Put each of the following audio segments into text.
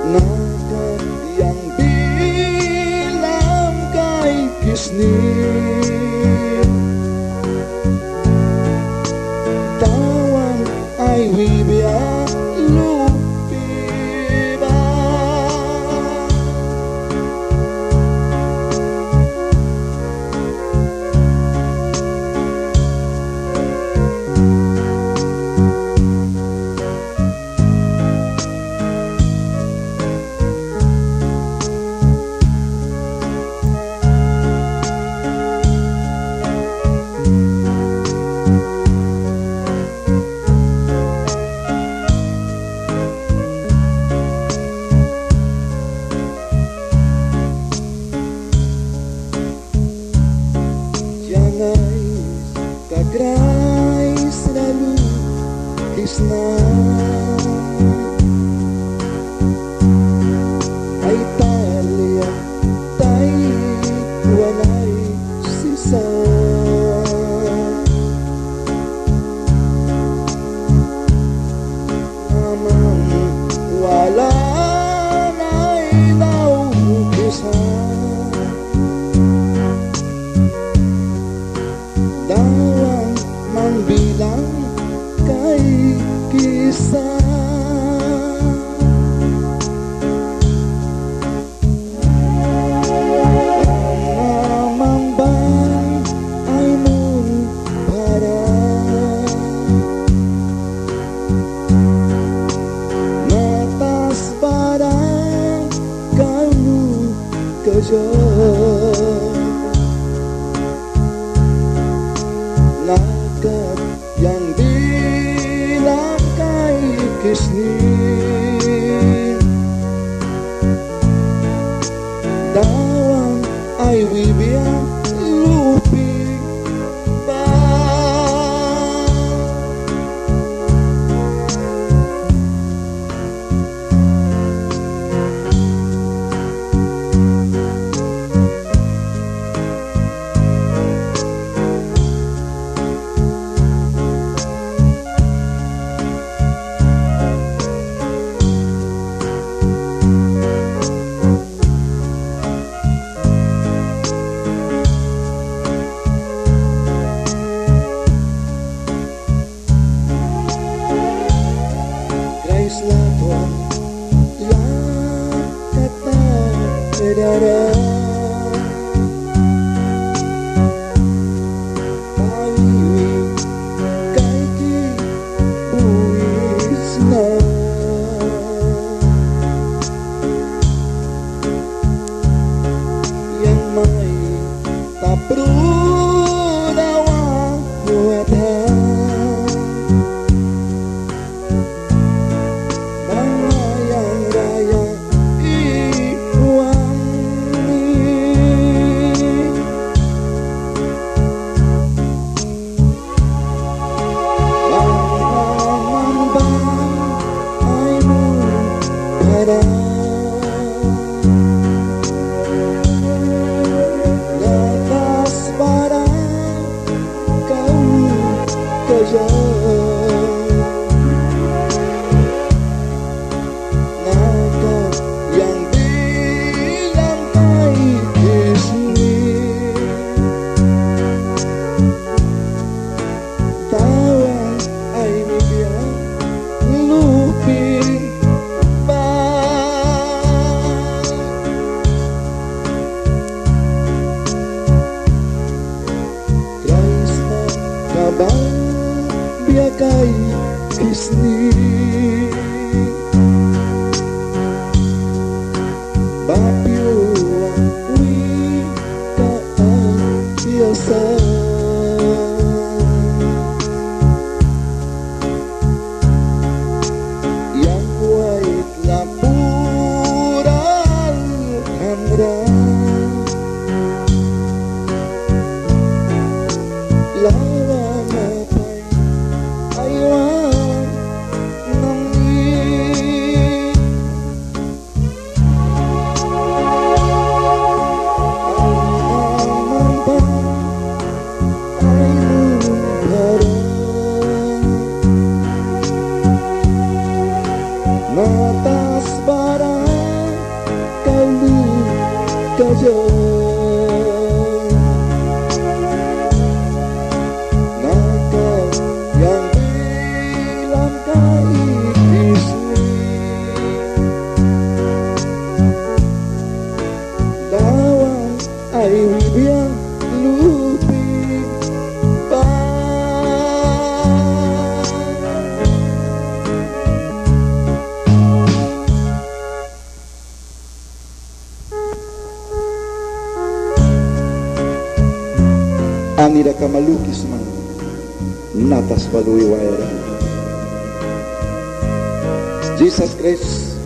Nakan yang bilang kay kisni tawan ay wibia lupiba Kagray selalu kisna ay talya tay walay sisa naman wala na'y daw kisa dawang mangbilang kay kisah mamambang ay mun para natas barang kamu kejar nakat yang bilang kay kisni dawang ay wibia lupi ba Selatan yang kata berdarah kawiwi kaiki buisna yang mai tak perlu dawa buatan natas barang kau kejar nakat yang bilang kay kisni tawang ay mibiyang lupi kabang biakay kisni bapiuang wikaan biasa yang wait lapuran hamra lawan aywan natas palui waira. Jesus Christ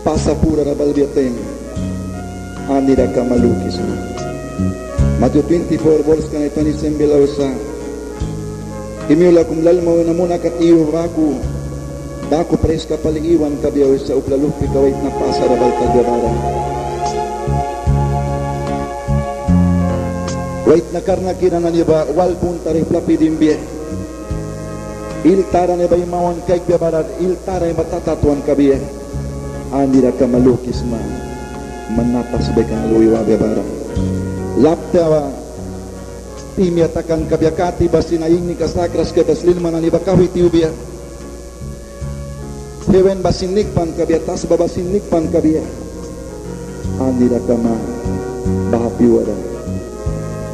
pasapura na balbiatem anira ka malukis mo. Matthew 24 verse kan ito ni Sembilausa. Imiula kung lalmaw na muna kat iyo Dako pres ka paliiwan ka biyaw sa uplalupi kawait na pasarabal kagabara. Wait na karna kinanan niya ba walpun tarif lapidim biya. Iltara niya ba imawan kay biyabaran, iltara niya matatatuan ka biya. Andira ka malukis man, manatas ba kang luiwa biyabaran. Lapta ba, pimiatakan ka biyakati ba sinaying ni kasakras ka baslin man ni bakawit biya. Hewen basinikpan kabiya, tas babasinikpan kabiya. Andira kama bahapiwara.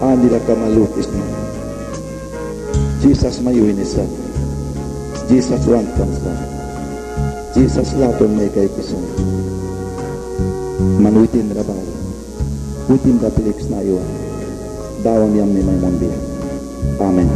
Andira kama lukis na. Jesus mayuin isa. Jesus rantam sa. Jesus laton may kay kisan. Manuitin rabal. Utin da Felix na iwan. Dawang yam ni may monbiya. Amen.